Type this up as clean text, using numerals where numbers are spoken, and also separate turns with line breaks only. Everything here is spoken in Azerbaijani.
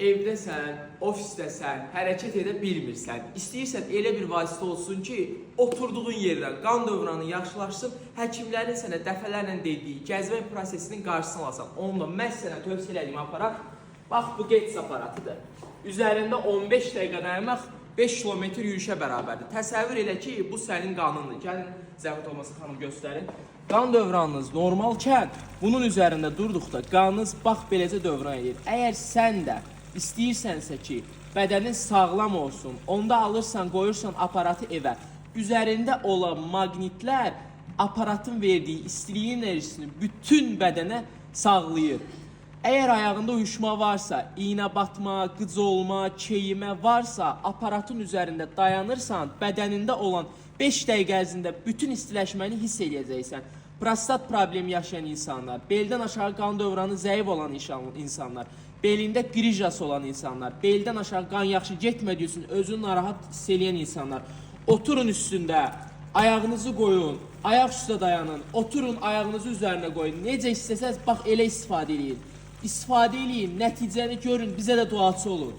evdəsən, ofisdəsən, hərəkət edə bilmirsən. İstəyirsən elə bir vasitə olsun ki, oturduğun yerdən qan dövranı yaxşılaşsın, həkimlərin sənə dəfələrlə dediyi gəzmə prosesinin qarşısını alasan. Onunla məhz sənə tövsiyə edəyim aparat, bax bu GETS aparatıdır. Üzərində 15 dəqiqə dayanmaq 5 kilometr yürüyüşə bərabərdir. Təsəvvür elə ki, bu sənin qanındır. Gəlin, zəhmət olmasa xanım göstərin. Qan dövranınız normalkən, bunun üzərində durduqda qanınız bax beləcə dövran edir. Əgər sən də İstəyirsənsə ki, bədənin sağlam olsun, onda alırsan, qoyursan aparatı evə. Üzərində olan maqnitlər aparatın verdiyi istiliyin enerjisini bütün bədənə sağlayır. Əgər ayağında uyuşma varsa, iynə batma, qıc olma, keyimə varsa, aparatın üzərində dayanırsan, bədənində olan 5 dəqiqə ərzində bütün istiləşməni hiss edəcəksən. Prostat problemi yaşayan insanlar, beldən aşağı qan dövranı zəif olan insanlar, belində qrijası olan insanlar, beldən aşağı qan yaxşı getmədiyi üçün özünü narahat hiss edən insanlar, oturun üstündə, ayağınızı qoyun, ayaq üstə dayanın, oturun, ayağınızı üzərinə qoyun, necə istəsəz, bax elə istifadə edin. İstifadə edin, nəticəni görün, bizə də duaçı olun.